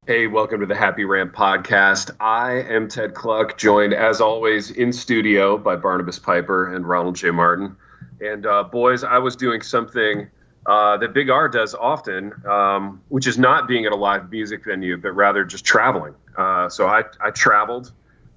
Hey, welcome to the Happy Rant podcast. I am Ted Cluck, joined as always in studio by Barnabas Piper and Ronald J. Martin. And boys, I was doing something that Big R does often, which is not being at a live music venue, but rather just traveling. So I traveled.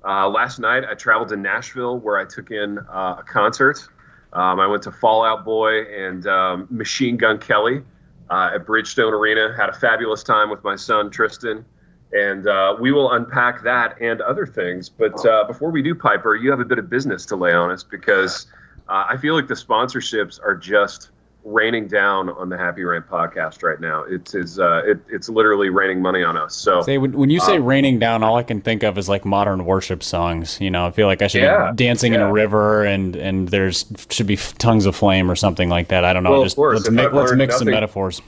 Last night, I traveled to Nashville where I took in a concert. I went to Fall Out Boy and Machine Gun Kelly at Bridgestone Arena. Had a fabulous time with my son, Tristan. And we will unpack that and other things. But before we do, Piper, you have a bit of business to lay on us because I feel like the sponsorships are just raining down on the Happy Rant podcast right now. It's literally raining money on us. So when you say raining down, all I can think of is like modern worship songs. You know, I feel like I should be dancing in a river and there's should be tongues of flame or something like that. I don't know. Well, just of course, let's mix some metaphors.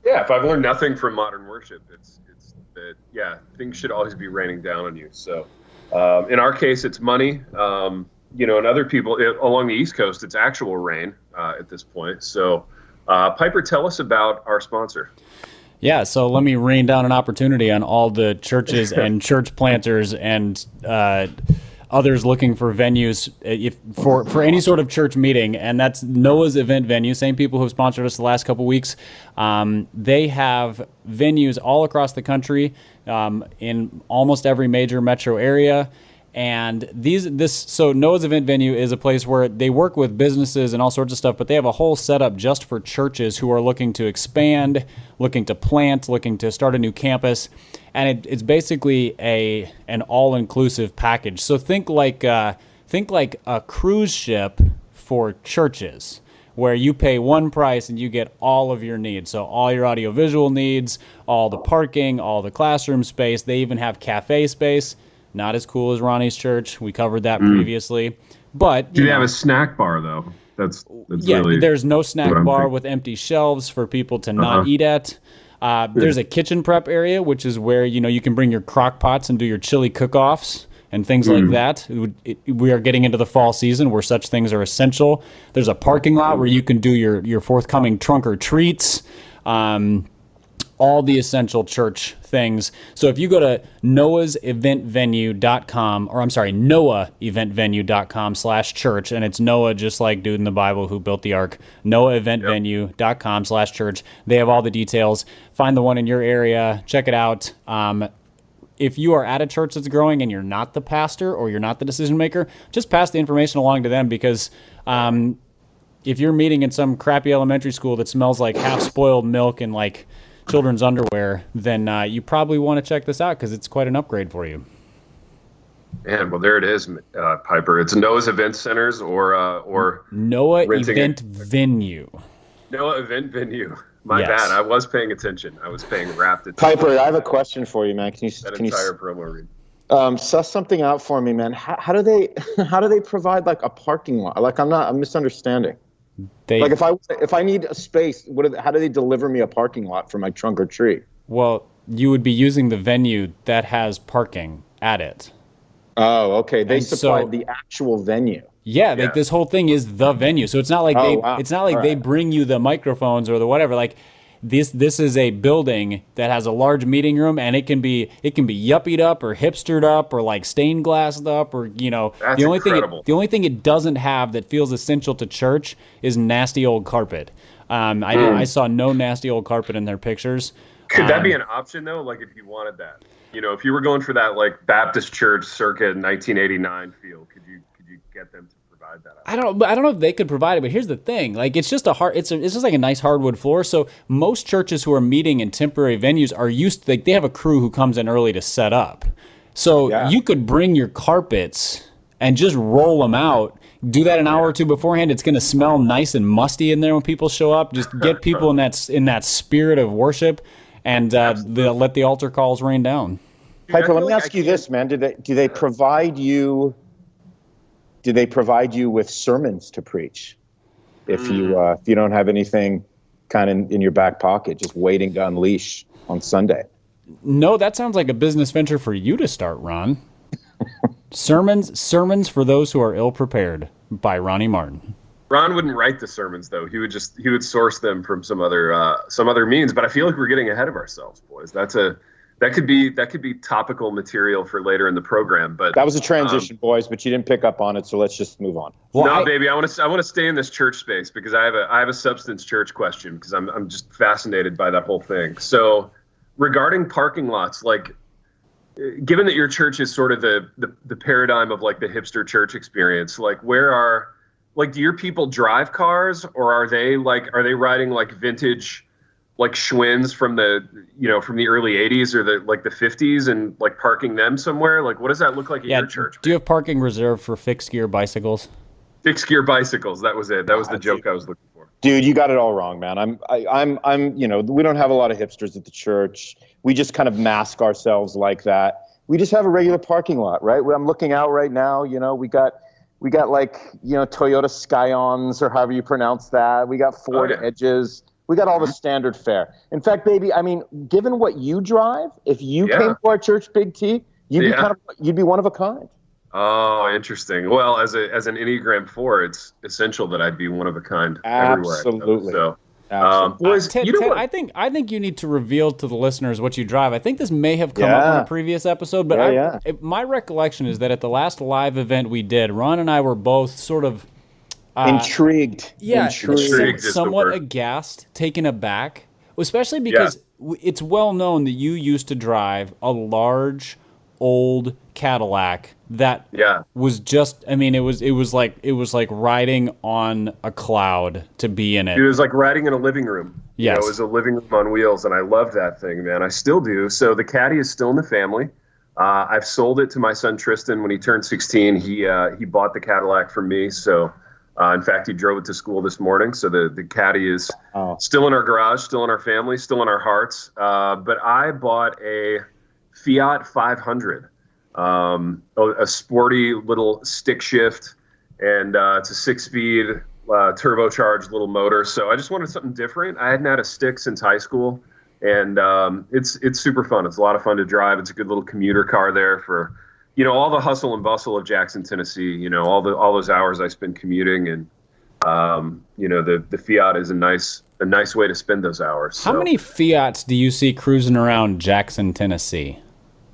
Yeah, if I've learned nothing from modern worship, it's that things should always be raining down on you. So in our case, it's money. And other people along the East Coast, it's actual rain at this point. So, Piper, tell us about our sponsor. Yeah, so let me rain down an opportunity on all the churches and church planters and others looking for venues for any sort of church meeting, and that's Noah's Event Venue. Same people who have sponsored us the last couple weeks. They have venues all across the country in almost every major metro area. And so Noah's Event Venue is a place where they work with businesses and all sorts of stuff, but they have a whole setup just for churches who are looking to expand, looking to plant, looking to start a new campus. And it's basically an all-inclusive package. So think like a cruise ship for churches, where you pay one price and you get all of your needs. So all your audiovisual needs, all the parking, all the classroom space. They even have cafe space. Not as cool as Ronnie's church. We covered that previously. But do they have a snack bar though? That's really there's no snack bar with empty shelves for people to not eat at. There's a kitchen prep area, which is where you can bring your crock pots and do your chili cook-offs and things like that. We are getting into the fall season where such things are essential. There's a parking lot where you can do your forthcoming trunk or treats. All the essential church things. So if you go to noaheventvenue.com/church, and it's Noah just like dude in the Bible who built the ark, noaheventvenue.com/church. They have all the details. Find the one in your area, check it out. If you are at a church that's growing and you're not the pastor or you're not the decision maker, just pass the information along to them, because if you're meeting in some crappy elementary school that smells like half-spoiled milk and like children's underwear, then you probably want to check this out because it's quite an upgrade for you. Man, well, there it is, Piper. It's Noah's Event Centers or Noah Event Venue. Noah Event Venue. My bad. I was paying attention. I was paying rapt attention. Piper, I have a question for you, man. Can you promo read? Suss something out for me, man? How do they provide like a parking lot? Like I'm misunderstanding. Like if I need a space, how do they deliver me a parking lot for my trunk or treat? Well, you would be using the venue that has parking at it. Oh, okay. They supply the actual venue. Yeah, like this whole thing is the venue. So it's not like they bring you the microphones or the whatever. Like this is a building that has a large meeting room, and it can be yuppied up or hipstered up or like stained glassed up, or That's the only thing it doesn't have that feels essential to church is nasty old carpet. I saw no nasty old carpet in their pictures. Could that be an option though? Like if you wanted that, if you were going for that like Baptist church circa 1989 feel, could you get them to provide that? I don't know if they could provide it, but here's the thing: like it's just it's just like a nice hardwood floor. So most churches who are meeting in temporary venues are used to, they have a crew who comes in early to set up. So you could bring your carpets and just roll them out. Do that an hour or two beforehand. It's going to smell nice and musty in there when people show up. Just get people in that spirit of worship, and they'll let the altar calls rain down. Piper, let me ask you this, man: do they provide you? Do they provide you with sermons to preach if you don't have anything kind of in your back pocket, just waiting to unleash on Sunday? No, that sounds like a business venture for you to start, Ron. Sermons for those who are ill prepared by Ronnie Martin. Ron wouldn't write the sermons though. He would source them from some other means. But I feel like we're getting ahead of ourselves, boys. That's a that could be topical material for later in the program. But that was a transition, boys, but you didn't pick up on it, so let's just move on. Well, baby, I want to stay in this church space because I have a substance church question because I'm just fascinated by that whole thing. So regarding parking lots, like, given that your church is sort of the paradigm of like the hipster church experience, like do your people drive cars, or are they riding like vintage like Schwinn's from the early 80s or the 50s and like parking them somewhere? Like, what does that look like at your church? Do you have parking reserved for fixed gear bicycles? Fixed gear bicycles. That was it. That was the joke I was looking for. Dude, you got it all wrong, man. I'm we don't have a lot of hipsters at the church. We just kind of mask ourselves like that. We just have a regular parking lot, right? I'm looking out right now, we got like, Toyota Scions, or however you pronounce that. We got Ford Edges. We got all the standard fare. In fact, baby, I mean, given what you drive, if you came to our church, Big T, you'd be one of a kind. Oh, interesting. Well, as an Enneagram 4, it's essential that I'd be one of a kind everywhere. Absolutely. So, boys, Ted, I think you need to reveal to the listeners what you drive. I think this may have come up on a previous episode, but my recollection is that at the last live event we did, Ron and I were both sort of intrigued. Yeah, intrigued somewhat aghast, taken aback, especially because it's well known that you used to drive a large, old Cadillac that was just, I mean, it was like riding on a cloud to be in it. It was like riding in a living room. Yes. It was a living room on wheels, and I loved that thing, man. I still do. So the Caddy is still in the family. I've sold it to my son Tristan when he turned 16. He bought the Cadillac from me. So in fact, he drove it to school this morning. So the Caddy is still in our garage, still in our family, still in our hearts. But I bought a Fiat 500, a sporty little stick shift, and it's a 6-speed turbocharged little motor. So I just wanted something different. I hadn't had a stick since high school, and it's super fun. It's a lot of fun to drive. It's a good little commuter car there for, all the hustle and bustle of Jackson, Tennessee. All those hours I spend commuting, and the Fiat is a nice way to spend those hours. How many Fiats do you see cruising around Jackson, Tennessee?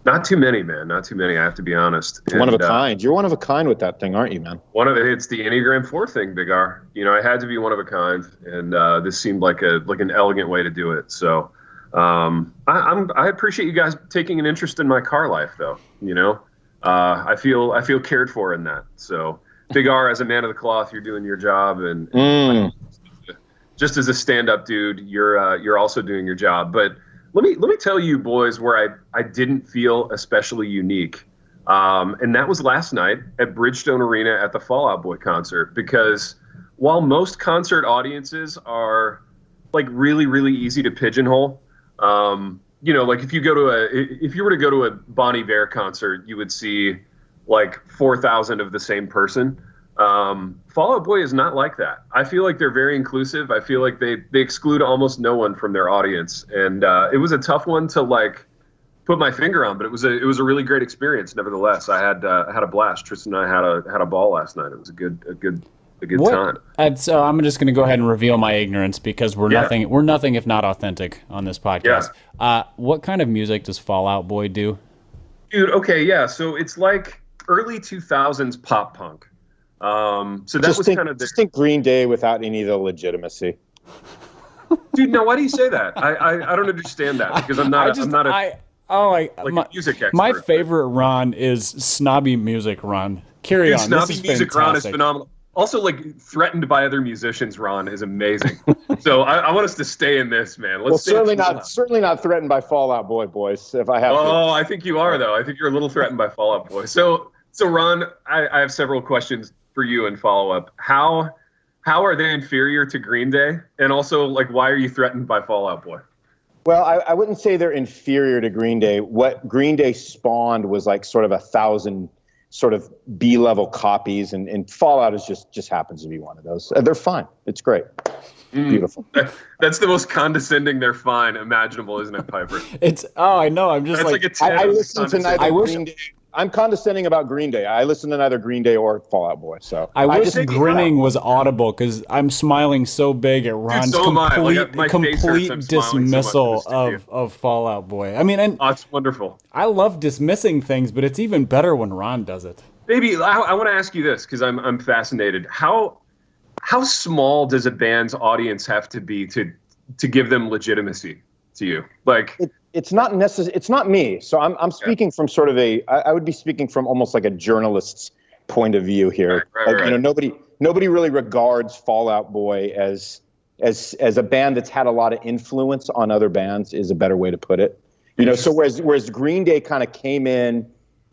Not too many, man. Not too many, I have to be honest. One of a kind. You're one of a kind with that thing, aren't you, man? It's the Enneagram 4 thing, Big R. I had to be one of a kind, and this seemed like an elegant way to do it. So I appreciate you guys taking an interest in my car life, though. I feel cared for in that. So Big R, as a man of the cloth, you're doing your job, and just as a stand-up dude, you're also doing your job. But let me tell you, boys, where I didn't feel especially unique, and that was last night at Bridgestone Arena at the Fall Out Boy concert. Because while most concert audiences are like really, really easy to pigeonhole, like if you were to go to a Bon Iver concert, you would see like 4,000 of the same person. Fall Out Boy is not like that. I feel like they're very inclusive. I feel like they exclude almost no one from their audience, and it was a tough one to like put my finger on, but it was a really great experience. Nevertheless, I had a blast. Tristan and I had a ball last night. It was a good time. So I'm just going to go ahead and reveal my ignorance, because we're nothing if not authentic on this podcast. Yeah. What kind of music does Fall Out Boy do? Dude, okay, yeah. So it's like early 2000s pop punk. So that was kind of just think Green Day without any of the legitimacy. Dude, now why do you say that? I don't understand that, because I'm not a music expert. My favorite Ron is snobby music Ron. Carry on. Snobby music Ron is phenomenal. Also, like, threatened by other musicians Ron is amazing. So I want us to stay in this, man. Certainly not threatened by Fall Out Boy, boys. If I have. Oh, I think you are, though. I think you're a little threatened by Fall Out Boy. So Ron, I have several questions for you in follow up. How are they inferior to Green Day? And also, like, why are you threatened by Fall Out Boy? Well, I wouldn't say they're inferior to Green Day. What Green Day spawned was like sort of 1,000 sort of B-level copies, and Fallout is just happens to be one of those. They're fine. It's great. Beautiful. That's the most condescending "they're fine" imaginable, isn't it, Piper? I know. I'm just like a 10. I listened tonight. I'm condescending about Green Day. I listen to neither Green Day or Fall Out Boy. So I wish just grinning was audible because I'm smiling so big at Ron's so am I. Like, my face hurts. complete I'm smiling so much in the dismissal studio. of Fall Out Boy. I mean, and Oh, it's wonderful. I love dismissing things, but it's even better when Ron does it. Baby, I want to ask you this because I'm fascinated. How small does a band's audience have to be to give them legitimacy to you? Like, it's not necessary. It's not me. So I'm speaking from sort of I would be speaking from almost like a journalist's point of view here. Right. You know, nobody really regards Fall Out Boy as a band that's had a lot of influence on other bands is a better way to put it. You know, so whereas Green Day kind of came in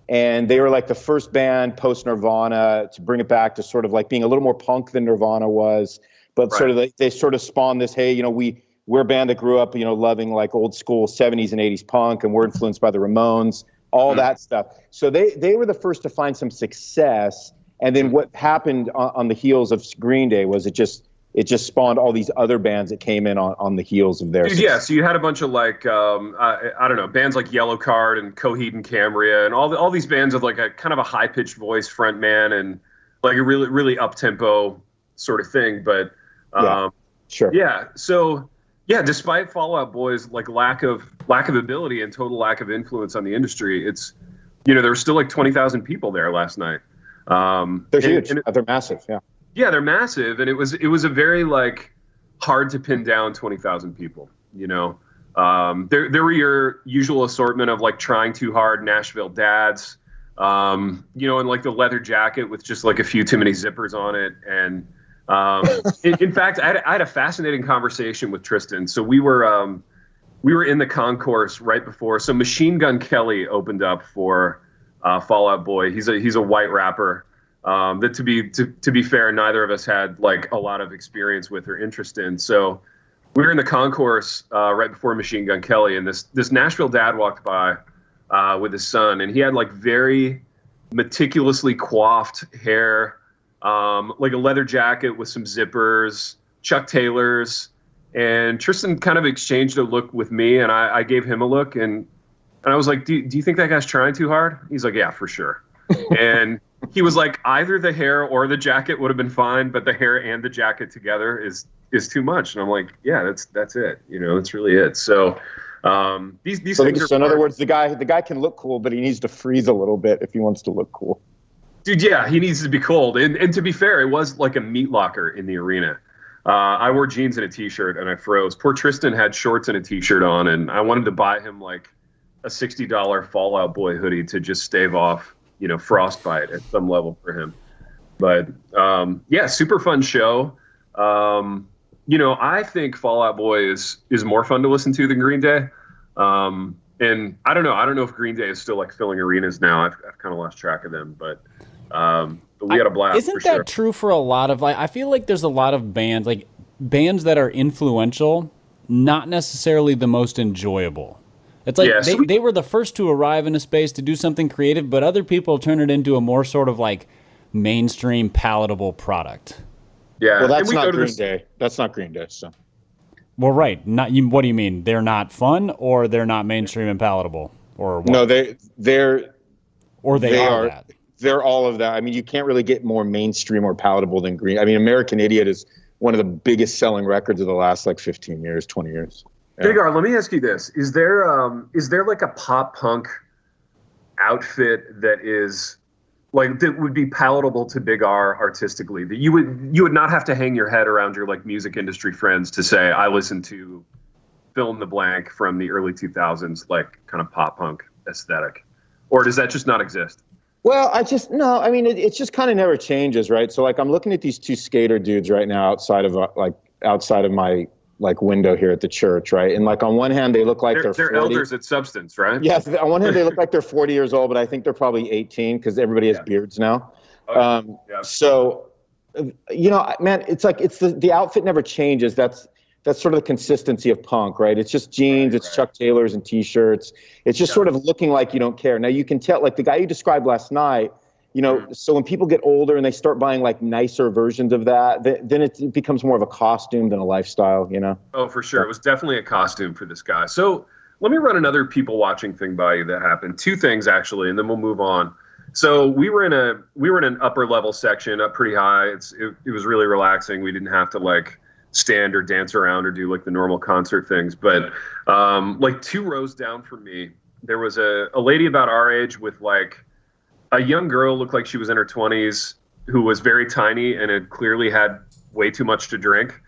and they were like the first band post Nirvana to bring it back to sort of like being a little more punk than Nirvana was, but sort of they sort of spawned this, hey, you know, we're a band that grew up, you know, loving like old school 70s and 80s punk, and we're influenced by the Ramones, all that stuff. So they were the first to find some success. And then what happened on the heels of Green Day was it just spawned all these other bands that came in on the heels of their success. Yeah, so you had a bunch of like, I don't know, bands like Yellow Card and Coheed and Cambria and all these bands with like a kind of a high-pitched voice front man and like a really, really up-tempo sort of thing. But sure. Yeah, so... Yeah, despite Fall Out Boy's like lack of ability and total lack of influence on the industry, it's, you know, there were still like 20,000 people there last night. They're huge. They're massive. Yeah. Yeah, they're massive, and it was a very like hard to pin down 20,000 people. You know, there were your usual assortment of like Trying Too Hard, Nashville dads, you know, and like the leather jacket with just like a few too many zippers on it, and. In fact, I had a fascinating conversation with Tristan. So we were in the concourse right before. So Machine Gun Kelly opened up for Fall Out Boy. He's a white rapper that to be fair, neither of us had like a lot of experience with or interest in. So we were in the concourse right before Machine Gun Kelly, and this Nashville dad walked by with his son, and he had like very meticulously coiffed hair. Like a leather jacket with some zippers, Chuck Taylors, and Tristan kind of exchanged a look with me, and I gave him a look, and I was like, do you think that guy's trying too hard? He's like, yeah, for sure. And he was like, either the hair or the jacket would have been fine, but the hair and the jacket together is too much. And I'm like, yeah, that's it. You know, that's really it. So these things are. So in other words, the guy can look cool, but he needs to freeze a little bit if he wants to look cool. Dude, yeah, he needs to be cold. And to be fair, it was like a meat locker in the arena. I wore jeans and a T-shirt, and I froze. Poor Tristan had shorts and a T-shirt on, and I wanted to buy him like a $60 Fall Out Boy hoodie to just stave off, you know, frostbite at some level for him. But, yeah, super fun show. You know, I think Fall Out Boy is more fun to listen to than Green Day. And I don't know if Green Day is still like filling arenas now. I've kind of lost track of them, but we had a blast. Isn't that true for a lot of, like, I feel like there's a lot of bands that are influential, not necessarily the most enjoyable. It's like they were the first to arrive in a space to do something creative, but other people turn it into a more sort of like mainstream palatable product. Yeah. Well, that's not Green Day. That's not Green Day. So. Well, right. What do you mean? They're not fun, or they're not mainstream and palatable, or what? No, they are that. They're all of that. I mean, you can't really get more mainstream or palatable than Green. I mean, American Idiot is one of the biggest selling records of the last like 15 years, 20 years. Yeah. Vigar, let me ask you this: is there like a pop punk outfit that is like that would be palatable to Big R artistically, that you would not have to hang your head around your like music industry friends to say I listen to fill in the blank from the early 2000s, like kind of pop punk aesthetic, or does that just not exist? Well, I mean, it just kind of never changes, right? So like I'm looking at these two skater dudes right now outside of my like window here at the church, right? And like on one hand, they look like they're 40. Elders at Substance, right? Yes, on one hand they look like they're 40 years old, but I think they're probably 18 because everybody has beards now. So, you know, man, it's like the outfit never changes. That's sort of the consistency of punk, right? It's just jeans, it's Chuck Taylors and T-shirts. It's just sort of looking like you don't care. Now you can tell, like the guy you described last night, you know, so when people get older and they start buying like nicer versions of that, then it becomes more of a costume than a lifestyle, you know? Oh, for sure. It was definitely a costume for this guy. So let me run another people watching thing by you that happened. Two things actually, and then we'll move on. So we were in an upper level section, up pretty high. It was really relaxing. We didn't have to like stand or dance around or do like the normal concert things. But like 2 rows down from me, there was a lady about our age with like a young girl, looked like she was in her 20s, who was very tiny and had clearly had way too much to drink,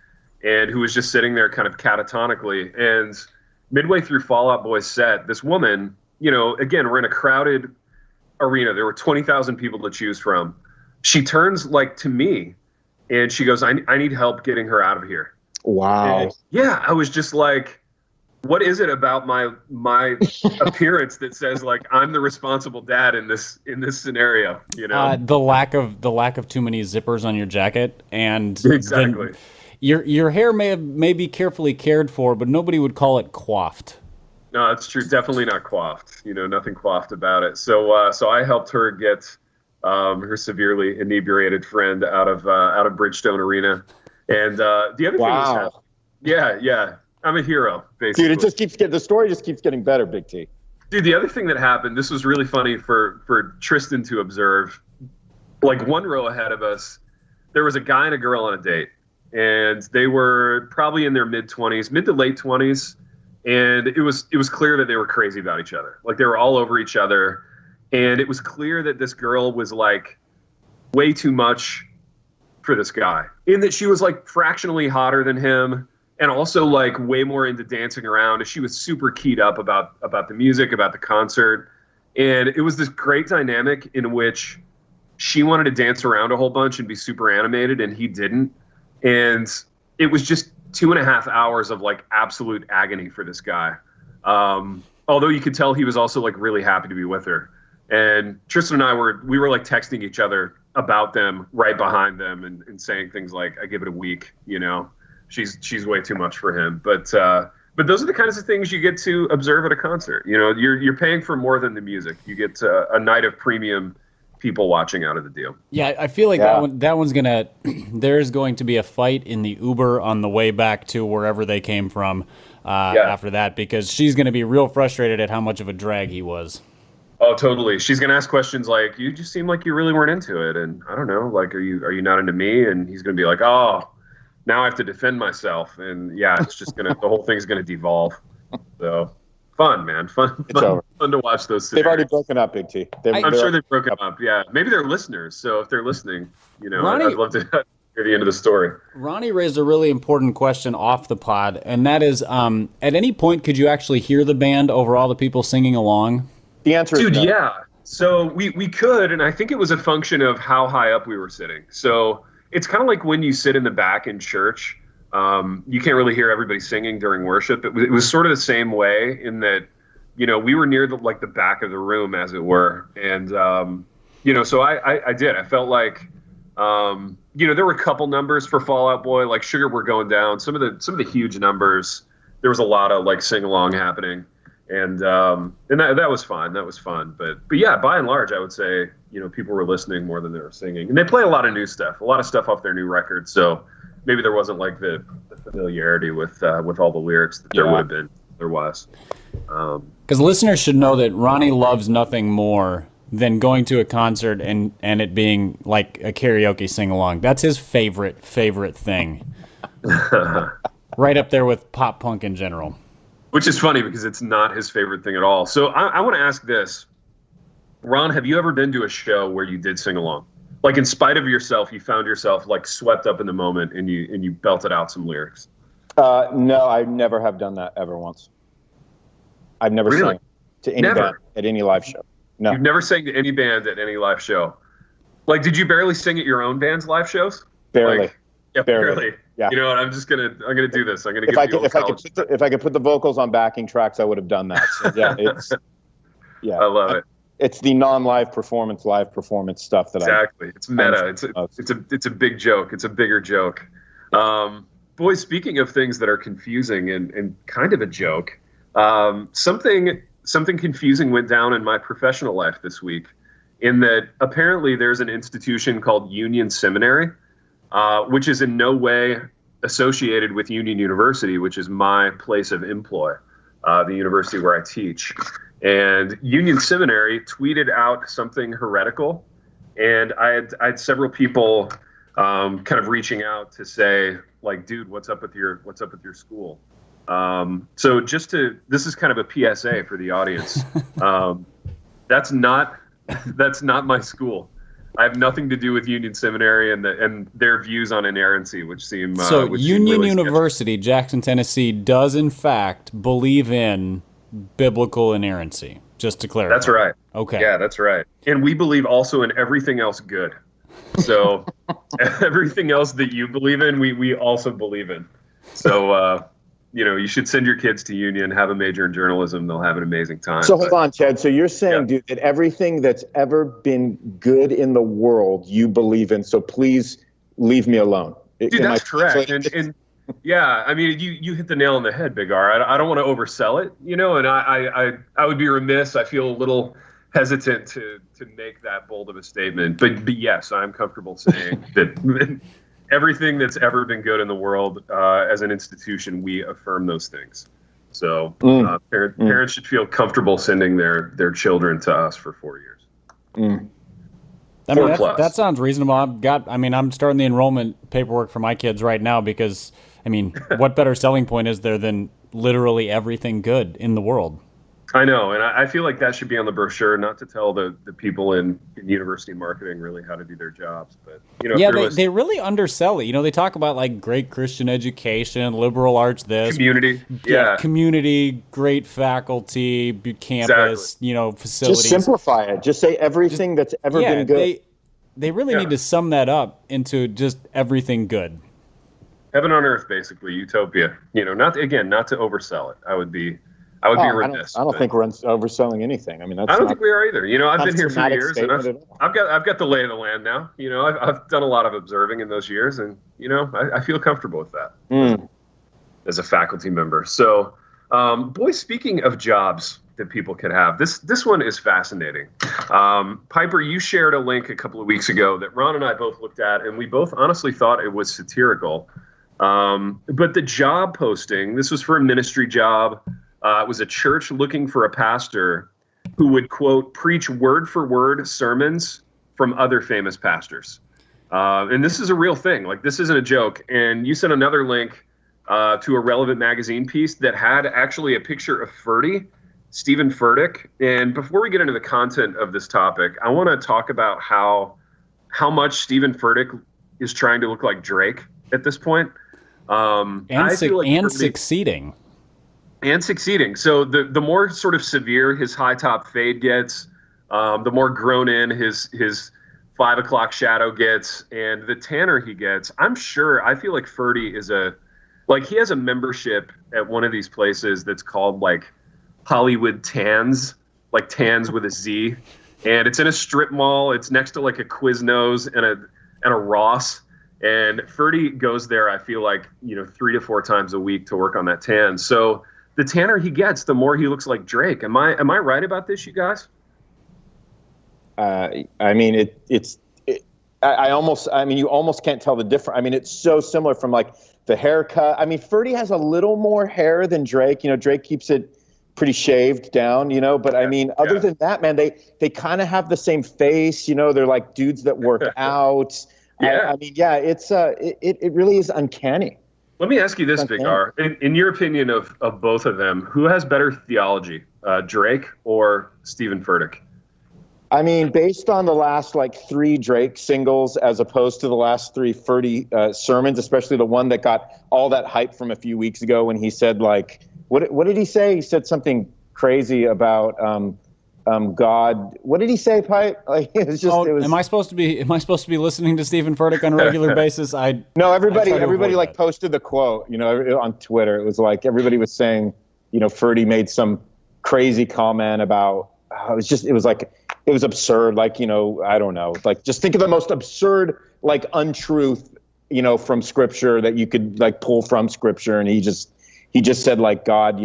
and who was just sitting there kind of catatonically. And midway through Fall Out Boy's set, this woman, you know, again, we're in a crowded arena. There were 20,000 people to choose from. She turns like to me and she goes, I need help getting her out of here. Wow. And yeah, I was just like, what is it about my appearance that says like I'm the responsible dad in this scenario? You know, the lack of too many zippers on your jacket, and exactly. Your hair may be carefully cared for, but nobody would call it coiffed. No, that's true. Definitely not coiffed. You know, nothing coiffed about it. So I helped her get her severely inebriated friend out of Bridgestone Arena, and the other thing was, yeah. I'm a hero, basically. Dude, the story just keeps getting better, Big T. Dude, the other thing that happened, this was really funny for Tristan to observe. Like 1 row ahead of us, there was a guy and a girl on a date, and they were probably in their mid to late 20s, and it was clear that they were crazy about each other. Like they were all over each other, and it was clear that this girl was like way too much for this guy, in that she was like fractionally hotter than him. And also like way more into dancing around. She was super keyed up about the music, about the concert. And it was this great dynamic in which she wanted to dance around a whole bunch and be super animated, and he didn't. And it was just 2.5 hours of like absolute agony for this guy. Although you could tell he was also like really happy to be with her. And Tristan and I were like texting each other about them right behind them and saying things like, I give it a week, you know. She's way too much for him, but those are the kinds of things you get to observe at a concert. You know, you're paying for more than the music. You get a night of premium people watching out of the deal. Yeah, I feel like that one's gonna. There's going to be a fight in the Uber on the way back to wherever they came from after that, because she's gonna be real frustrated at how much of a drag he was. Oh, totally. She's gonna ask questions like, "You just seem like you really weren't into it," and I don't know, like, are you not into me? And he's gonna be like, "Oh, now I have to defend myself," and yeah, it's just the whole thing's gonna devolve. So fun, man, fun to watch those. They've already broken up, Big T. I'm sure they've broken up. Yeah, maybe they're listeners. So if they're listening, you know, Ronnie, I'd love to hear the end of the story. Ronnie raised a really important question off the pod, and that is, at any point could you actually hear the band over all the people singing along? The answer is no. Yeah. So we could, and I think it was a function of how high up we were sitting. So it's kind of like when you sit in the back in church, you can't really hear everybody singing during worship. It was sort of the same way in that, you know, we were near the back of the room, as it were. And, you know, so I did. I felt like, you know, there were a couple numbers for Fall Out Boy, like Sugar We're Going Down. Some of the huge numbers, there was a lot of like sing along happening. And that was fun. That was fun. But yeah, by and large, I would say, you know, people were listening more than they were singing. And they play a lot of new stuff, a lot of stuff off their new record. So maybe there wasn't like the familiarity with all the lyrics that there would have been otherwise. Because listeners should know that Ronnie loves nothing more than going to a concert and it being like a karaoke sing-along. That's his favorite thing. Right up there with pop punk in general. Which is funny because it's not his favorite thing at all. So I want to ask this. Ron, have you ever been to a show where you did sing along? Like in spite of yourself, you found yourself like swept up in the moment and you belted out some lyrics? No, I never have done that ever once. I've never sang to any band at any live show. No. You've never sang to any band at any live show? Like, did you barely sing at your own band's live shows? Barely. Like, yeah, barely. Yeah. You know what? I'm gonna do this. I'm gonna give you if I could put the vocals on backing tracks, I would have done that. So, yeah, I love it. It's the non-live performance, live performance stuff that It's meta. It's a big joke. It's a bigger joke. Boys, speaking of things that are confusing and kind of a joke, something confusing went down in my professional life this week. In that apparently there's an institution called Union Seminary. Which is in no way associated with Union University, which is my place of employ. the university where I teach. And Union Seminary tweeted out something heretical, and I had several people kind of reaching out to say, like, dude, what's up with your school? So this is kind of a PSA for the audience. That's not my school. I have nothing to do with Union Seminary and their views on inerrancy, which seem which seem Union really University, Jackson, Tennessee, does in fact believe in biblical inerrancy. Just to clarify. That's right. Okay. Yeah, that's right. And we believe also in everything else good. So everything else that you believe in, we also believe in. So you should send your kids to Union, have a major in journalism. They'll have an amazing time. So hold on, Ted. So you're saying, dude, that everything that's ever been good in the world you believe in. So please leave me alone. Dude, that's correct. And yeah, I mean, you hit the nail on the head, Big R. I don't want to oversell it, and I would be remiss. I feel a little hesitant to make that bold of a statement. But yes, I'm comfortable saying that everything that's ever been good in the world, as an institution, we affirm those things. So parents should feel comfortable sending their children to us for 4 years. I mean, that sounds reasonable. I'm starting the enrollment paperwork for my kids right now because, what better selling point is there than literally everything good in the world? I know, and I feel like that should be on the brochure, not to tell the people in university marketing really how to do their jobs. But they really undersell it. They talk about like great Christian education, liberal arts, community, community, great faculty, campus, exactly. Facilities. Just simplify it. Just say everything that's ever been good. They really need to sum that up into just everything good. Heaven on earth, basically, utopia. Not to oversell it. I would be remiss. I don't think we're overselling anything. I don't think we are either. I've been here for years, and I've got the lay of the land now. I've done a lot of observing in those years, and I feel comfortable with that as a faculty member. So, boys, speaking of jobs that people could have, this one is fascinating. Piper, you shared a link a couple of weeks ago that Ron and I both looked at, and we both honestly thought it was satirical. But the job posting, this was for a ministry job. It was a church looking for a pastor who would, quote, preach word for word sermons from other famous pastors. And this is a real thing. Like, this isn't a joke. And you sent another link to a Relevant magazine piece that had actually a picture of Stephen Furtick. And before we get into the content of this topic, I want to talk about how much Stephen Furtick is trying to look like Drake at this point. Succeeding. And succeeding. So the more sort of severe his high top fade gets, the more grown in his 5 o'clock shadow gets, and the tanner he gets. I feel like Ferdy he has a membership at one of these places that's called like Hollywood Tans, like Tans with a Z, and it's in a strip mall. It's next to like a Quiznos and a Ross. And Ferdy goes there, I feel like, 3 to 4 times a week to work on that tan. So the tanner he gets, the more he looks like Drake. Am I right about this, you guys? You almost can't tell the difference. It's so similar from like the haircut. Ferdy has a little more hair than Drake. Drake keeps it pretty shaved down, but other than that, man, they kind of have the same face. They're like dudes that work out. Yeah. It really is uncanny. Let me ask you this, Big R. In your opinion of both of them, who has better theology, Drake or Stephen Furtick? Based on the last 3 Drake singles as opposed to the last 3 Ferdy sermons, especially the one that got all that hype from a few weeks ago when he said what did he say? He said something crazy about God. What did he say, Pipe? Am I supposed to be listening to Stephen Furtick on a regular basis? No, everybody posted the quote, on Twitter. It was like everybody was saying, Ferdy made some crazy comment about it was absurd. I don't know. Just think of the most absurd, untruth, from scripture that you could pull from scripture. And he just said God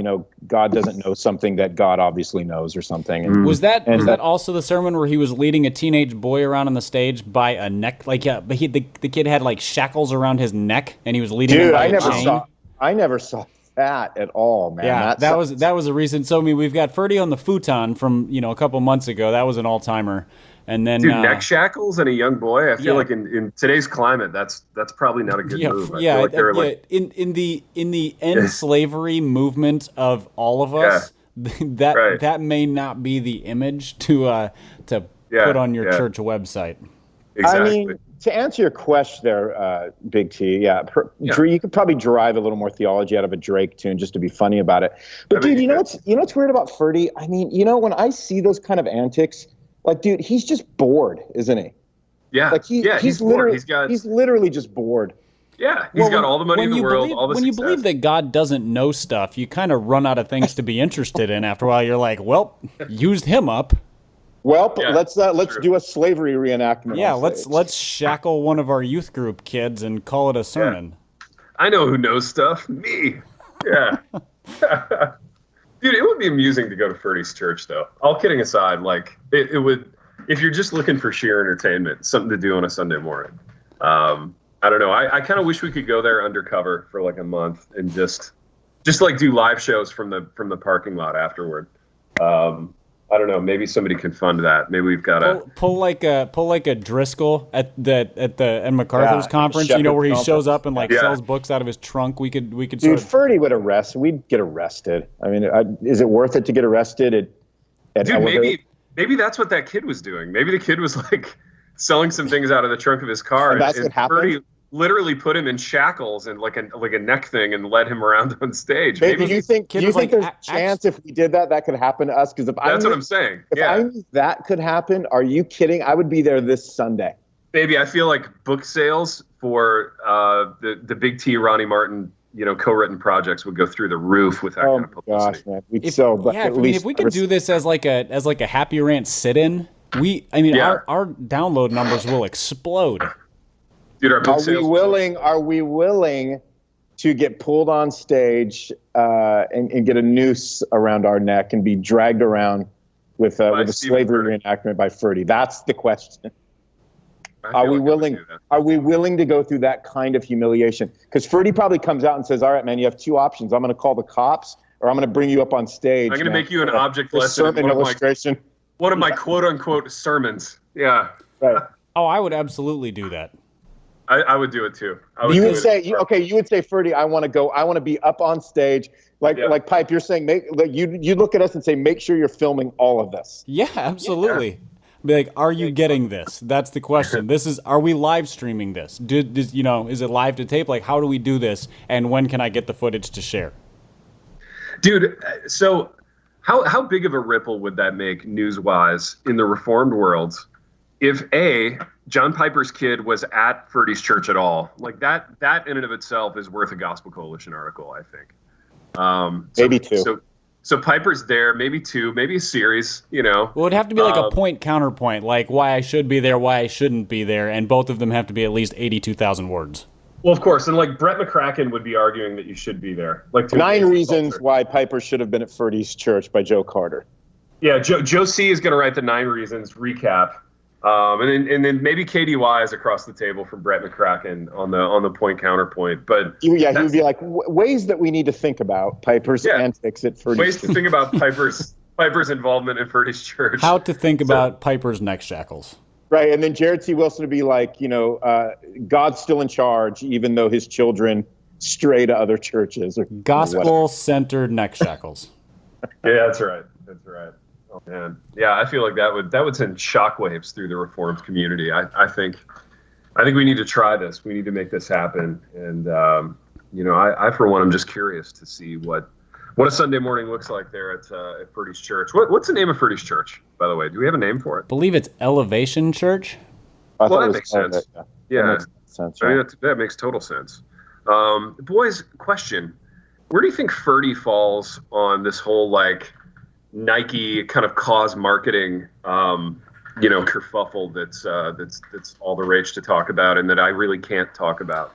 doesn't know something that God obviously knows or something. And, was that also the sermon where he was leading a teenage boy around on the stage by a neck? But the kid had shackles around his neck and he was leading him by a chain. I never saw that at all, man. Yeah, that was a recent. So I mean, we've got Ferdy on the futon from a couple months ago. That was an all timer, and then dude, neck shackles and a young boy. I feel like in today's climate, that's probably not a good move. I feel like they're like in the end slavery movement of all of us. That may not be the image to put on your church website. Exactly. I mean, to answer your question there, Big T, Drew, you could probably derive a little more theology out of a Drake tune just to be funny about it. But dude, you know what's weird about Ferdy? I mean, when I see those kind of antics, like, dude, he's just bored, isn't he? Yeah. Like he's literally bored. He's literally just bored. Yeah, he's got all the money in the world, all the When success. you believe that God doesn't know stuff, you kind of run out of things to be interested in after a while. You're like, well, used him up. Well, let's do a slavery reenactment. Yeah, let's shackle one of our youth group kids and call it a sermon. I know who knows stuff. Me. Yeah. Dude, it would be amusing to go to Ferdy's church, though. All kidding aside, like it would, if you're just looking for sheer entertainment, something to do on a Sunday morning. I don't know. I kind of wish we could go there undercover for like a month and just like do live shows from the parking lot afterward. I don't know. Maybe somebody can fund that. Maybe we've got to pull like a Driscoll at MacArthur's conference. Where he shows up and sells books out of his trunk. We could. Dude, Ferdy would arrest. We'd get arrested. I mean, is it worth it to get arrested? Dude, maybe that's what that kid was doing. Maybe the kid was like selling some things out of the trunk of his car. And that's what happened. Ferdy literally put him in shackles and like a neck thing and led him around on stage. Maybe do you think there's a chance if we did that could happen to us? Because that's what I'm saying. If I knew that could happen, are you kidding? I would be there this Sunday. Baby, I feel like book sales for the Big T Ronnie Martin co-written projects would go through the roof with that kind of publicity. Gosh, man. If we could do this as like a Happy Rant sit-in, our download numbers will explode. Dude, our book sales. Are we willing to get pulled on stage and get a noose around our neck and be dragged around with a slavery reenactment by Ferdy? That's the question. Are we willing to go through that kind of humiliation? Because Ferdy probably comes out and says, all right, man, you have two options. I'm going to call the cops or I'm going to bring you up on stage. I'm going to make you an object lesson. Sermon illustration. One of my quote unquote sermons. Yeah. Right. Oh, I would absolutely do that. I would do it too. You would say, Ferdy, I want to be up on stage. Like Pipe, you're saying, you look at us and say, make sure you're filming all of this. Yeah, absolutely. Yeah. Be like, are you getting this? That's the question. Are we live streaming this? Is it live to tape? Like, how do we do this? And when can I get the footage to share? Dude, so how big of a ripple would that make news-wise in the Reformed world if John Piper's kid was at Ferdy's church at all? Like that in and of itself is worth a Gospel Coalition article, I think. Maybe two. So Piper's there, maybe two, maybe a series, Well, it'd have to be like a point counterpoint, like why I should be there, why I shouldn't be there, and both of them have to be at least 82,000 words. Well, of course, and like Brett McCracken would be arguing that you should be there. Like 9 reasons why Piper should have been at Ferdy's church by Joe Carter. Yeah, Joe C is going to write the 9 reasons recap. And then maybe KDY is across the table from Brett McCracken on the point counterpoint. But he would be like ways that we need to think about Piper's antics at Ferdy's. Ways to think about Piper's involvement in Ferdy's church. How to think about Piper's neck shackles. Right, and then Jared C. Wilson would be like, God's still in charge, even though his children stray to other churches. Or gospel-centered neck shackles. Yeah, that's right. Oh man, yeah, I feel like that would send shockwaves through the Reformed community. I think we need to try this. We need to make this happen. And I for one, I'm just curious to see what a Sunday morning looks like there at Ferdy's church. What's the name of Ferdy's church, by the way? Do we have a name for it? I believe it's Elevation Church. Well, that makes sense. Yeah, that makes sense. Right? I mean, that makes total sense. Boys, question: where do you think Ferdy falls on this whole like Nike kind of cause marketing, kerfuffle that's all the rage to talk about, and that I really can't talk about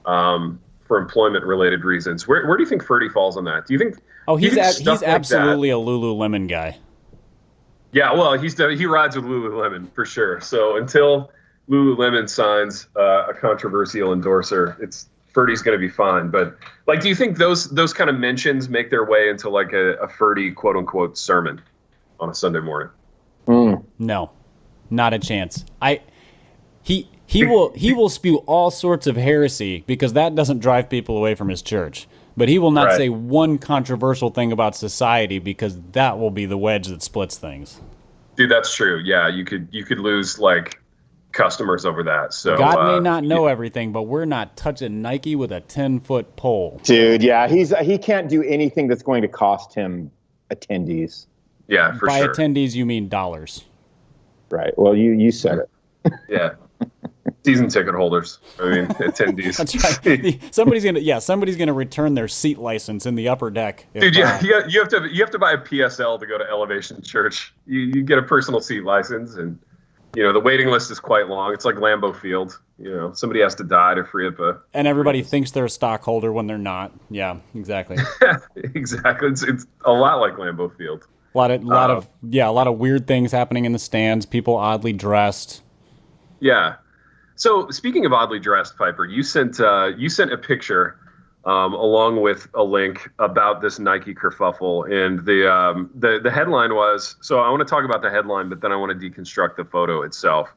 for employment-related reasons? Where do you think Ferdy falls on that? Do you think? Oh, he's absolutely a Lululemon guy. Yeah, well, he rides with Lululemon for sure. So until Lululemon signs a controversial endorser, it's Ferdy's going to be fine. But like, do you think those kind of mentions make their way into like a Ferdy quote unquote sermon on a Sunday morning? No, not a chance. He will spew all sorts of heresy because that doesn't drive people away from his church. But he will not say one controversial thing about society because that will be the wedge that splits things. Dude, that's true. Yeah, you could lose like customers over that. So God may not know everything, but we're not touching Nike with a 10-foot pole. Dude, yeah, he can't do anything that's going to cost him attendees. Yeah, for By sure. attendees, you mean dollars. Right. Well, you said it. Yeah. Season ticket holders. I mean, attendees. That's right. Somebody's gonna return their seat license in the upper deck. Dude, you have to buy a PSL to go to Elevation Church. You get a personal seat license, and the waiting list is quite long. It's like Lambeau Field. Somebody has to die to free up a. And everybody thinks they're a stockholder when they're not. Yeah, exactly. Exactly. It's a lot like Lambeau Field. A lot of weird things happening in the stands. People oddly dressed. Yeah. So speaking of oddly dressed, Piper, you sent a picture along with a link about this Nike kerfuffle, and the headline was. So I want to talk about the headline, but then I want to deconstruct the photo itself.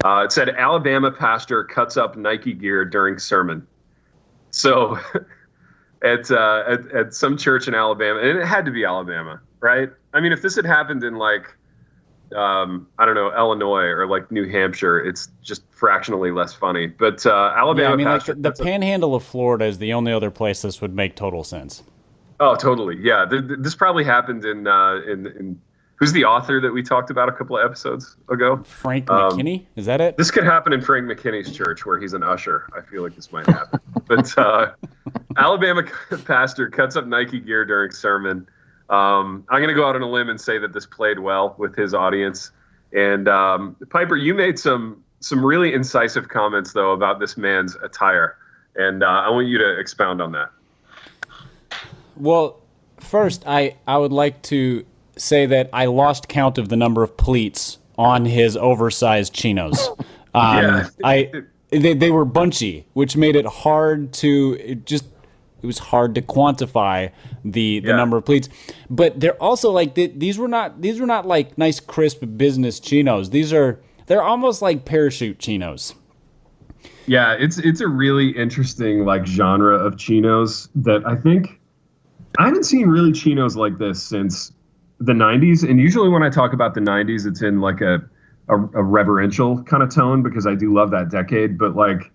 It said Alabama pastor cuts up Nike gear during sermon. So at some church in Alabama, and it had to be Alabama, right? I mean, if this had happened in like I don't know, Illinois or like New Hampshire, it's just fractionally less funny. But Alabama, I mean, like the panhandle of Florida is the only other place this would make total sense. Oh, totally. Yeah, this probably happened in who's the author that we talked about a couple of episodes ago? Frank McKinney, is that it? This could happen in Frank McKinney's church where he's an usher. I feel like this might happen. But Alabama pastor cuts up Nike gear during sermon. I'm going to go out on a limb and say that this played well with his audience. And Piper, you made some really incisive comments, though, about this man's attire. And I want you to expound on that. Well, first, I would like to say that I lost count of the number of pleats on his oversized chinos. They were bunchy, which made it hard to it was hard to quantify the number of pleats, but they're also like these were not like nice crisp business chinos. They're almost like parachute chinos. Yeah, it's a really interesting like genre of chinos that I think I haven't seen really chinos like this since the 90s. And usually when I talk about the 90s, it's in like a reverential kind of tone because I do love that decade, but like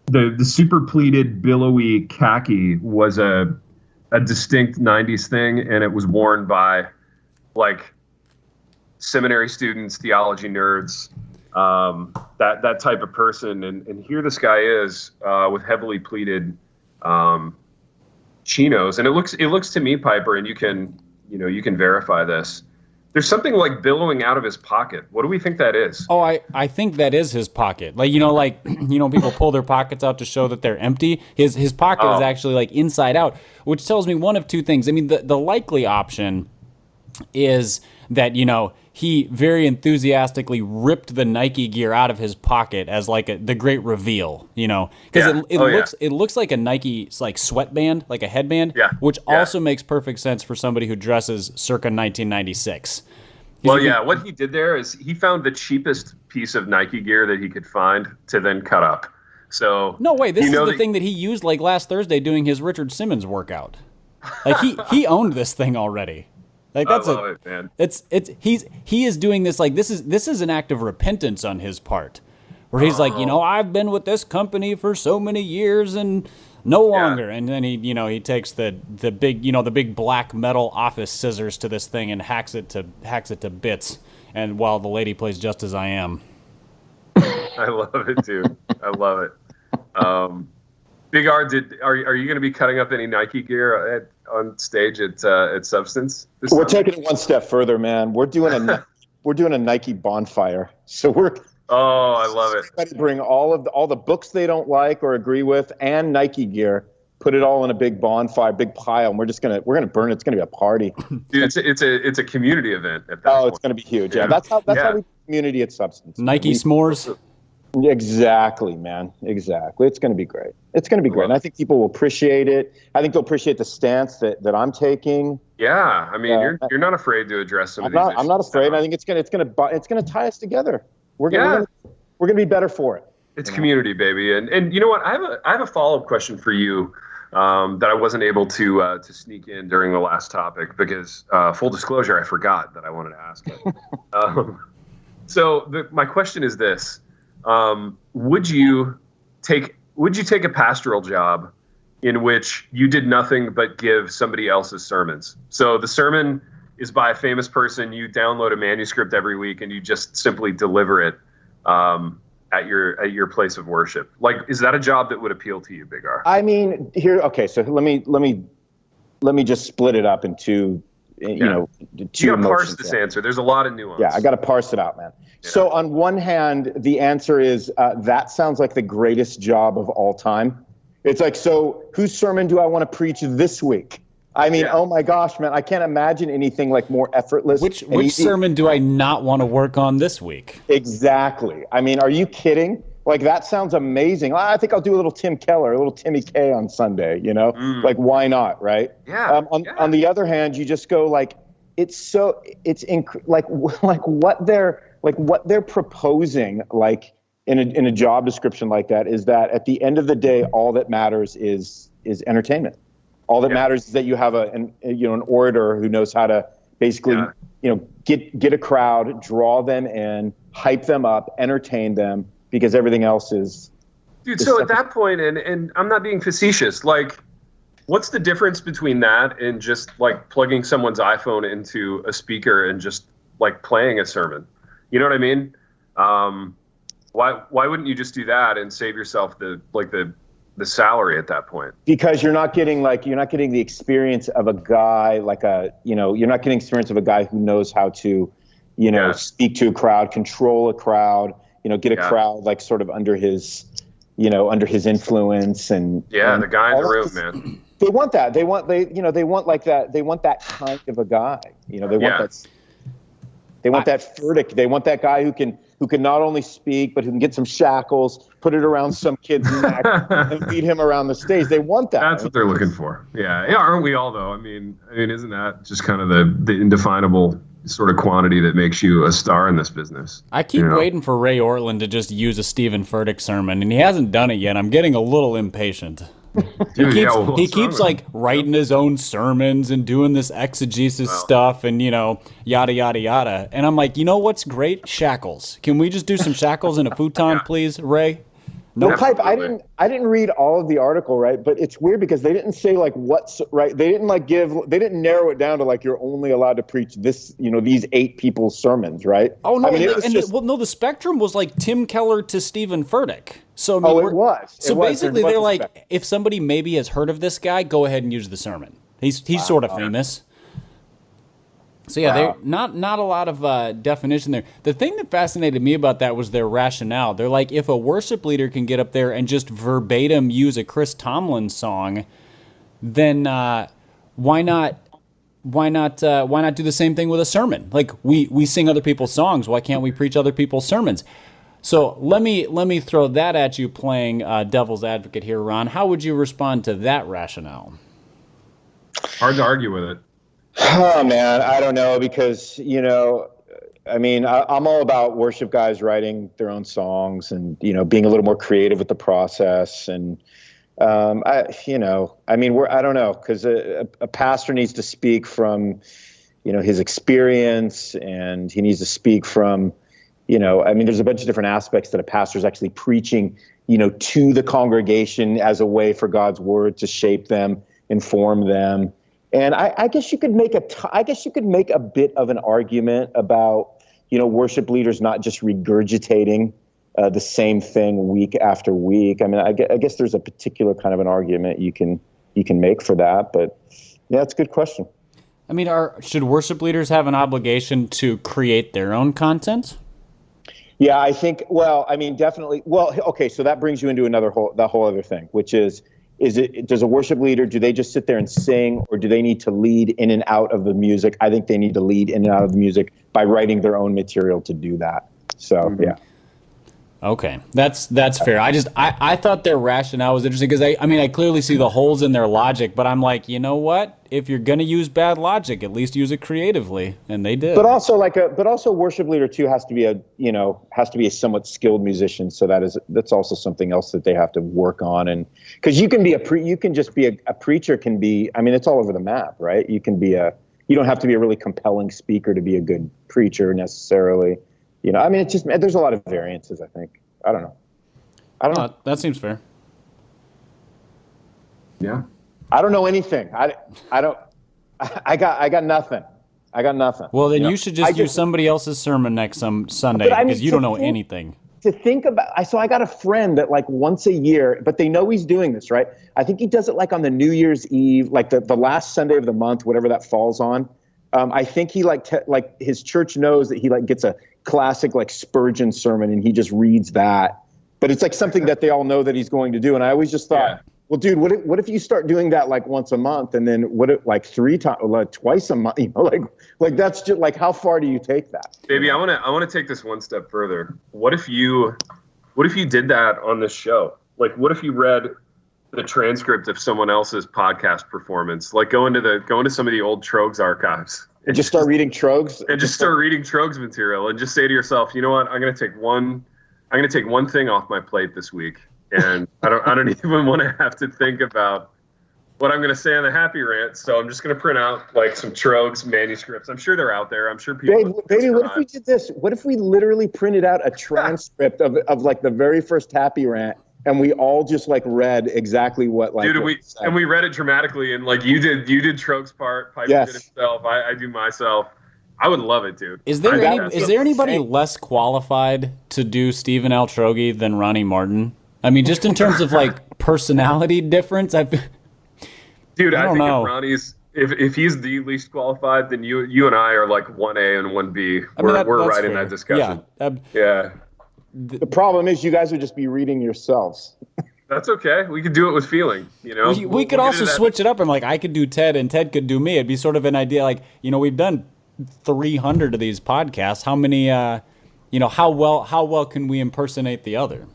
the super pleated, billowy khaki was a distinct 90s thing, and it was worn by like seminary students, theology nerds, that type of person. And here this guy is with heavily pleated chinos, and it looks to me, Piper, and you can verify this. There's something like billowing out of his pocket. What do we think that is? Oh, I think that is his pocket. Like, people pull their pockets out to show that they're empty. His pocket is actually like inside out, which tells me one of two things. I mean, the likely option is that, he very enthusiastically ripped the Nike gear out of his pocket as like the great reveal, because it looks like a Nike like sweatband, like a headband, which also makes perfect sense for somebody who dresses circa 1996. What he did there is he found the cheapest piece of Nike gear that he could find to then cut up. So no way, this is the thing that he used like last Thursday doing his Richard Simmons workout. Like he owned this thing already. Like that's I love it, man. He is doing this like this is an act of repentance on his part, where he's like, I've been with this company for so many years and no longer, and then he takes the big black metal office scissors to this thing and hacks it to bits, and while the lady plays Just As I Am. I love it too. I love it. Big R, are you going to be cutting up any Nike gear on stage at Substance? We're taking it one step further, man. We're doing a Nike bonfire. So we're I love it. Everybody bring all the books they don't like or agree with and Nike gear. Put it all in a big bonfire, big pile, and we're gonna burn it. It's gonna be a party. Dude, it's a community event at that point. It's gonna be huge. Yeah, that's how we do community at Substance. Nike s'mores. Exactly, man. Exactly. It's going to be great. It's going to be great. And I think people will appreciate it. I think they'll appreciate the stance that I'm taking. Yeah, I mean, you're not afraid to address some of these issues. I'm not afraid. I think it's going to tie us together. We're going to be better for it. It's community, baby. And you know what? I have a follow-up question for you that I wasn't able to sneak in during the last topic because full disclosure, I forgot that I wanted to ask it. So my question is this: would you take a pastoral job in which you did nothing but give somebody else's sermons? So the sermon is by a famous person. You download a manuscript every week and you just simply deliver it at your place of worship. Like, is that a job that would appeal to you, Big R? I mean, okay. So let me just split it up into two. You gotta parse this answer. There's a lot of nuance. Yeah, I got to parse it out, man. Yeah. So on one hand, the answer is that sounds like the greatest job of all time. It's like, so whose sermon do I want to preach this week? I mean, oh my gosh, man, I can't imagine anything like more effortless. Which sermon do I not want to work on this week? Exactly. I mean, are you kidding? Like, that sounds amazing. I think I'll do a little Tim Keller, a little Timmy K on Sunday, Like, why not, right? Yeah. On the other hand, you just go like, what they're proposing, like in a job description like that, is that at the end of the day, all that matters is entertainment. All that matters is that you have an orator who knows how to basically, get a crowd, draw them in, hype them up, entertain them, because everything else is. Dude, so at that point, and I'm not being facetious, like, what's the difference between that and just like plugging someone's iPhone into a speaker and just like playing a sermon? You know what I mean? Why wouldn't you just do that and save yourself the salary at that point? Because you're not getting the experience of a guy you're not getting experience of a guy who knows how to, speak to a crowd, control a crowd, get a crowd like sort of under his influence and the guy in the room, man. They want that. They want that kind of a guy. They want that furtic. They want that guy who can not only speak, but who can get some shackles, put it around some kid's neck, and lead him around the stage. They want that. That's what they're looking for. Yeah, aren't we all though? I mean, isn't that just kind of the indefinable sort of quantity that makes you a star in this business? I keep waiting for Ray Ortland to just use a Stephen Furtick sermon, and he hasn't done it yet. I'm getting a little impatient. Dude, he keeps like writing his own sermons and doing this exegesis stuff and yada yada yada, and I'm like, what's great? Shackles. Can we just do some shackles and a futon, please, Ray? No pipe. I didn't read all of the article, right? But it's weird because they didn't say like what's right. They didn't narrow it down to like you're only allowed to preach this, these 8 people's sermons, right? Oh no, the spectrum was like Tim Keller to Stephen Furtick. So it was. So basically, they're like, if somebody maybe has heard of this guy, go ahead and use the sermon. He's sort of famous. So yeah, not a lot of definition there. The thing that fascinated me about that was their rationale. They're like, if a worship leader can get up there and just verbatim use a Chris Tomlin song, then why not do the same thing with a sermon? Like we sing other people's songs. Why can't we preach other people's sermons? So let me throw that at you, playing devil's advocate here, Ron. How would you respond to that rationale? Hard to argue with it. Oh man, I don't know, because I'm all about worship guys writing their own songs and being a little more creative with the process, and I don't know, because a pastor needs to speak from his experience, and he needs to speak from there's a bunch of different aspects that a pastor is actually preaching to the congregation as a way for God's word to shape them, inform them. And I guess you could make a bit of an argument about, worship leaders not just regurgitating the same thing week after week. I mean, I guess there's a particular kind of an argument you can make for that. But yeah, it's a good question. I mean, should worship leaders have an obligation to create their own content? Yeah, I think. Well, I mean, definitely. Well, okay, so that brings you into the whole other thing, which is. Does a worship leader, do they just sit there and sing, or do they need to lead in and out of the music? I think they need to lead in and out of the music by writing their own material to do that. So, yeah. Okay, that's fair. I thought their rationale was interesting because I clearly see the holes in their logic, but I'm like, you know what? If you're gonna use bad logic, at least use it creatively, and they did. But also worship leader too has to be a somewhat skilled musician. So that's also something else that they have to work on. And because you can just be a preacher can be. I mean, it's all over the map, right? You don't have to be a really compelling speaker to be a good preacher necessarily. I mean, it's just, there's a lot of variances, I think. I don't know. That seems fair. Yeah. I don't know anything. I got nothing. Well, then you should just use somebody else's sermon next Sunday because you don't know anything. To think about, so I got a friend that like once a year, but they know he's doing this, right? I think he does it like on the New Year's Eve, like the last Sunday of the month, whatever that falls on. I think he like his church knows that he like gets a classic like Spurgeon sermon and he just reads that, but it's like something that they all know that he's going to do. And I always just thought, well, dude, what if you start doing that like once a month, and then like twice a month? Like that's just like, how far do you take that? Baby, I want to take this one step further. What if you did that on this show? Like, what if you read the transcript of someone else's podcast performance? Like, go into some of the old Trogs archives. And just start reading Trogs? And just start reading Trogs material and just say to yourself, you know what, I'm gonna take one thing off my plate this week. And I don't even want to have to think about what I'm gonna say on the Happy Rant. So I'm just gonna print out like some Trogs manuscripts. I'm sure they're out there. I'm sure people Baby, what if we did this? What if we literally printed out a transcript of like the very first Happy Rant, and we all just like read exactly what like. Dude, we read it dramatically, and like you did Trogs part, Piper did himself, I do myself. I would love it, dude. Is there anybody less qualified to do Stephen L. Trogi than Ronnie Martin? I mean, just in terms of like personality difference, Dude, I think know. If Ronnie's if he's the least qualified, then you and I are like 1A and 1B. We're right in that discussion. Yeah. The problem is you guys would just be reading yourselves. That's okay. We could do it with feeling, We could also switch it up, and like I could do Ted and Ted could do me. It'd be sort of an idea like, we've done 300 of these podcasts. How many how well can we impersonate the other?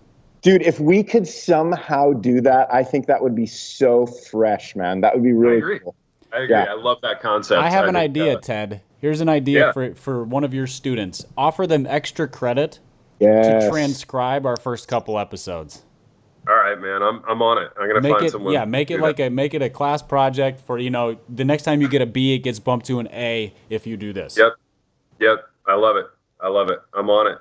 Dude, if we could somehow do that, I think that would be so fresh, man. That would be really cool. I agree. Yeah. I love that concept. I have an idea, Ted. Here's an idea for one of your students. Offer them extra credit to transcribe our first couple episodes. All right, man. I'm on it. I'm gonna find someone. Yeah, make it a class project for the next time you get a B, it gets bumped to an A if you do this. Yep. I love it. I'm on it.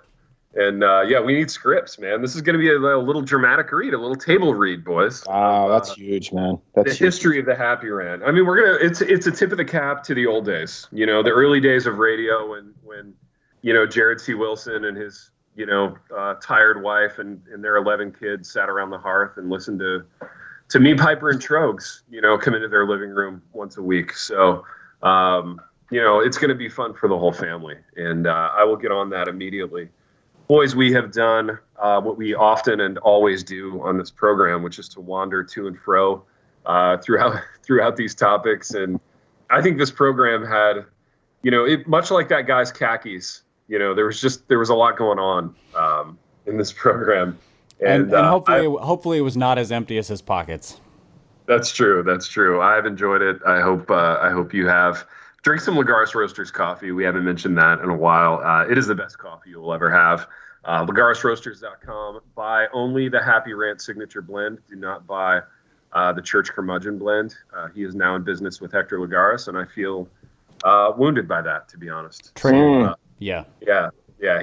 And we need scripts, man. This is going to be a little dramatic read, a little table read, boys. Wow, that's huge, man. That's the history of the Happy Rant. I mean, it's a tip of the cap to the old days. The early days of radio when Jared C. Wilson and his tired wife and their 11 kids sat around the hearth and listened to me, Piper, and Trogs, come into their living room once a week. So, it's going to be fun for the whole family, and I will get on that immediately. Boys, we have done what we often and always do on this program, which is to wander to and fro throughout these topics. And I think this program had, much like that guy's khakis. There was a lot going on in this program, and hopefully it was not as empty as his pockets. That's true. I've enjoyed it. I hope you have. Drink some Lagares Roasters coffee. We haven't mentioned that in a while. It is the best coffee you'll ever have. LagaresRoasters.com. Buy only the Happy Rant Signature Blend. Do not buy the Church Curmudgeon Blend. He is now in business with Hector Lagares, and I feel wounded by that, to be honest. Yeah.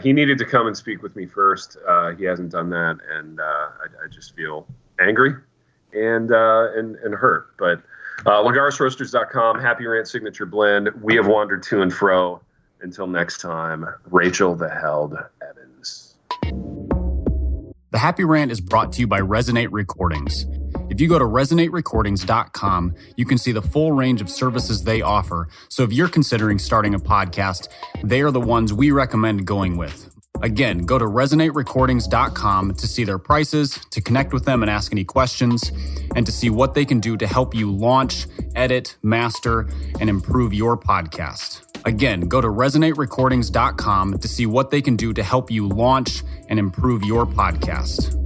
He needed to come and speak with me first. He hasn't done that, and I just feel angry and hurt. But LagaresRoasters.com, Happy Rant Signature Blend. We have wandered to and fro. Until next time, Rachel the Held Evans. The Happy Rant is brought to you by Resonate Recordings. If you go to resonaterecordings.com, you can see the full range of services they offer. So if you're considering starting a podcast, they are the ones we recommend going with. Again, go to resonaterecordings.com to see their prices, to connect with them and ask any questions, and to see what they can do to help you launch, edit, master, and improve your podcast. Again, go to resonaterecordings.com to see what they can do to help you launch and improve your podcast.